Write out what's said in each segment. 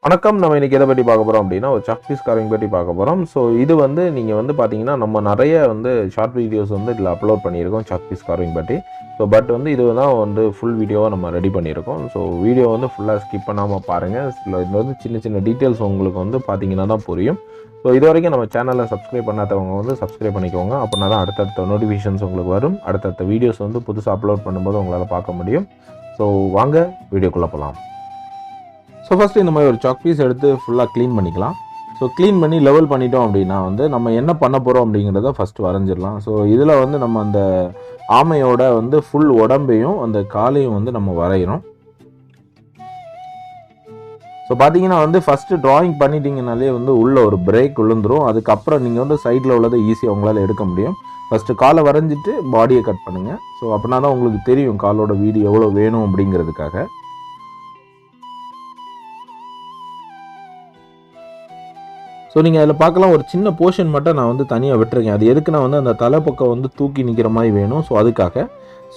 வணக்கம். நம்ம இன்னைக்கு எதை பற்றி பார்க்க போகிறோம் அப்படின்னா, ஒரு சாக் பீஸ் கார்விங் பற்றி பார்க்க போகிறோம். ஸோ இது வந்து நீங்கள் வந்து பார்த்தீங்கன்னா, நம்ம நிறைய வந்து ஷார்ட் வீடியோஸ் வந்து இதில் அப்லோட் பண்ணியிருக்கோம் சாக் பீஸ் கார்விங் பற்றி. ஸோ பட் வந்து இது தான் வந்து ஃபுல் வீடியோவாக நம்ம ரெடி பண்ணியிருக்கோம். ஸோ வீடியோ வந்து ஃபுல்லாக ஸ்கிப் பண்ணாமல் பாருங்கள். இதில் வந்து சின்ன சின்ன டீட்டெயில்ஸ் உங்களுக்கு வந்து பார்த்தீங்கன்னா தான் புரியும். ஸோ இது வரைக்கும் நம்ம சேனலை சப்ஸ்கிரைப் பண்ணாதவங்க வந்து சப்ஸ்கிரைப் பண்ணிக்கோங்க. அப்படின்னா தான் அடுத்தடுத்த நோட்டிஃபிகேஷன்ஸ் உங்களுக்கு வரும். அடுத்தடுத்த வீடியோஸ் வந்து புதுசாக அப்லோட் பண்ணும்போது உங்களால் பார்க்க முடியும். ஸோ வாங்க வீடியோக்குள்ளே போகலாம். ஸோ ஃபஸ்ட்டு இந்த மாதிரி ஒரு சாக் பீஸ் எடுத்து ஃபுல்லாக க்ளீன் பண்ணிக்கலாம். ஸோ க்ளீன் பண்ணி லெவல் பண்ணிட்டோம் அப்படின்னா வந்து நம்ம என்ன பண்ண போகிறோம் அப்படிங்கிறத ஃபஸ்ட்டு வரைஞ்சிடலாம். ஸோ இதில் வந்து நம்ம அந்த ஆமையோட வந்து ஃபுல் உடம்பையும் அந்த காலையும் வந்து நம்ம வரைகிறோம். ஸோ பார்த்தீங்கன்னா வந்து ஃபஸ்ட்டு ட்ராயிங் பண்ணிட்டீங்கனாலே வந்து உள்ளே ஒரு பிரேக் விழுந்துடும். அதுக்கப்புறம் நீங்கள் வந்து சைடில் உள்ளதை ஈஸியாக உங்களால் எடுக்க முடியும். ஃபஸ்ட்டு காலை வரைஞ்சிட்டு பாடியை கட் பண்ணுங்கள். ஸோ அப்படின்னா தான் உங்களுக்கு தெரியும் காலோட வீடு எவ்வளோ வேணும் அப்படிங்கிறதுக்காக. ஸோ நீங்கள் அதில் பார்க்கலாம், ஒரு சின்ன போர்ஷன் மட்டும் நான் வந்து தனியாக விட்டுருக்கேன். அது எதுக்குன்னா வந்து அந்த தலைப்பக்கம் வந்து தூக்கி நிற்கிற மாதிரி வேணும். ஸோ அதுக்காக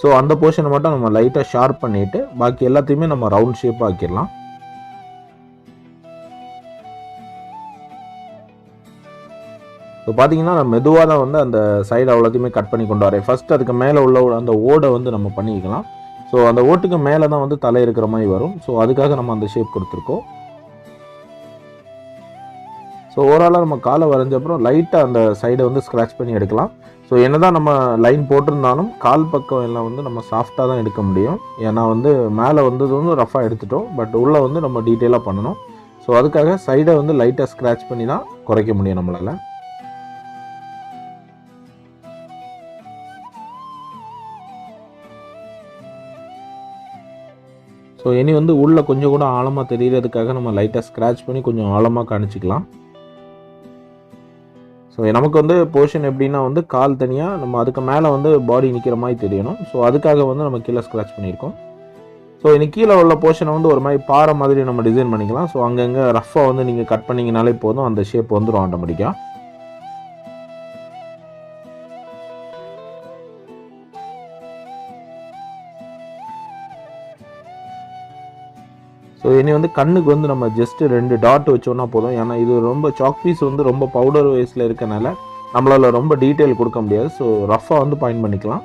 ஸோ அந்த போர்ஷனை மட்டும் நம்ம லைட்டாக ஷார்ப் பண்ணிவிட்டு பாக்கி எல்லாத்தையுமே நம்ம ரவுண்ட் ஷேப்பாக ஆக்கிடலாம். ஸோ பார்த்தீங்கன்னா நான் மெதுவாக தான் வந்து அந்த சைடு அவ்வளோத்தையுமே கட் பண்ணி கொண்டு வரேன். ஃபஸ்ட்டு அதுக்கு மேலே உள்ள அந்த ஓடை வந்து நம்ம பண்ணிக்கலாம். ஸோ அந்த ஓட்டுக்கு மேலே தான் வந்து தலை இருக்கிற மாதிரி வரும். ஸோ அதுக்காக நம்ம அந்த ஷேப் கொடுத்துருக்கோம். ஸோ ஓவராலாக நம்ம காலை வரைஞ்ச அப்புறம் லைட்டாக அந்த சைடை வந்து ஸ்க்ராட்ச் பண்ணி எடுக்கலாம். ஸோ என்ன தான் நம்ம லைன் போட்டிருந்தாலும் கால் பக்கம் எல்லாம் வந்து நம்ம சாஃப்டாக தான் எடுக்க முடியும். ஏன்னா வந்து மேலே வந்தது வந்து ரஃபாக எடுத்துட்டோம். பட் உள்ளே வந்து நம்ம டீட்டெயிலாக பண்ணணும். ஸோ அதுக்காக சைடை வந்து லைட்டாக ஸ்க்ராட்ச் பண்ணி தான் குறைக்க முடியும் நம்மளால். ஸோ இனி வந்து உள்ளே கொஞ்சம் கூட ஆழமாக தெரியறதுக்காக நம்ம லைட்டாக ஸ்க்ராட்ச் பண்ணி கொஞ்சம் ஆழமாக காணிச்சிக்கலாம். ஸோ நமக்கு வந்து போர்ஷன் எப்படின்னா வந்து கால் தனியாக நம்ம அதுக்கு மேலே வந்து பாடி நிற்கிற மாதிரி தெரியணும். ஸோ அதுக்காக வந்து நம்ம கீழே ஸ்க்ராட்ச் பண்ணியிருக்கோம். ஸோ இன்னைக்கு கீழே உள்ள போர்ஷனை வந்து ஒரு மாதிரி பாறை மாதிரி நம்ம டிசைன் பண்ணிக்கலாம். ஸோ அங்கங்கே ரஃப்பாக வந்து நீங்கள் கட் பண்ணிங்கனாலே போதும், அந்த ஷேப் வந்துடும் ஆட்டோமேட்டிக்காக. ஸோ இனி வந்து கண்ணுக்கு வந்து நம்ம ஜஸ்ட்டு 2 டாட் வச்சோன்னா போதும். ஏன்னா இது ரொம்ப சாக் பீஸ் வந்து ரொம்ப பவுடர் வைஸில் இருக்கனால நம்மளால் ரொம்ப டீட்டெயில் கொடுக்க முடியாது. ஸோ ரஃபாக வந்து பாயிண்ட் பண்ணிக்கலாம்.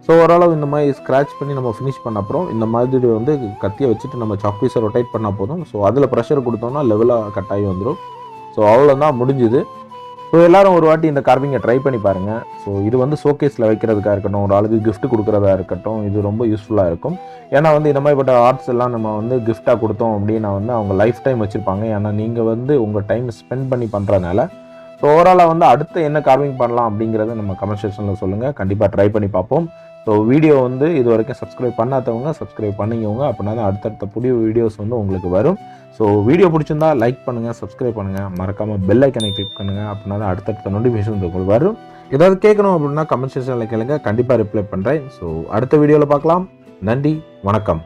ஸோ ஓரளவு இந்த மாதிரி ஸ்க்ராட்ச் பண்ணி நம்ம ஃபினிஷ் பண்ண அப்புறம் இந்த மாதிரி வந்து கத்தியை வச்சுட்டு நம்ம சாக் பீஸை ரொட்டேட் பண்ணால் போதும். ஸோ அதில் ப்ரெஷர் கொடுத்தோம்னா லெவலாக கட் ஆகி வந்துடும். ஸோ அவ்வளோதான் முடிஞ்சுது. ஸோ எல்லோரும் ஒரு வாட்டி இந்த கார்விங்கை ட்ரை பண்ணி பாருங்கள். ஸோ இது வந்து ஷோகேஸில் வைக்கிறதுக்காக இருக்கட்டும், ஒரு ஆளுக்கு கிஃப்ட் கொடுக்குறதா இருக்கட்டும், இது ரொம்ப யூஸ்ஃபுல்லாக இருக்கும். ஏன்னா வந்து இந்த மாதிரிப்பட்ட ஆர்ட்ஸ் எல்லாம் நம்ம வந்து கிஃப்டாக கொடுத்தோம் அப்படின்னா வந்து அவங்க லைஃப் டைம் வச்சுருப்பாங்க. ஏன்னா நீங்கள் வந்து உங்கள் டைம் ஸ்பெண்ட் பண்ணி பண்ணுறதுனால. ஸோ ஓவராலாக வந்து அடுத்து என்ன கார்விங் பண்ணலாம் அப்படிங்கிறத நம்ம கமெண்ட் செக்ஷனில் சொல்லுங்கள். கண்டிப்பாக ட்ரை பண்ணி பார்ப்போம். ஸோ வீடியோ வந்து இது வரைக்கும் சப்ஸ்கிரைப் பண்ணாதவங்க சப்ஸ்கிரைப் பண்ணிக்கோங்க. அப்படின்னா தான் அடுத்தடுத்த புதிய வீடியோஸ் வந்து உங்களுக்கு வரும். ஸோ வீடியோ பிடிச்சிருந்தா லைக் பண்ணுங்கள், சப்ஸ்கிரைப் பண்ணுங்கள், மறக்காமல் பெல் ஐக்கனை கிளிக் பண்ணுங்கள். அப்படின்னா தான் அடுத்தடுத்த நோட்டிஃபிகேஷன் உங்களுக்கு வரும். ஏதாவது கேட்கணும் அப்படின்னா கமெண்ட் செக்ஷனில் கேளுங்க, கண்டிப்பாக ரிப்ளை பண்ணுறேன். ஸோ அடுத்த வீடியோவில் பார்க்கலாம். நன்றி, வணக்கம்.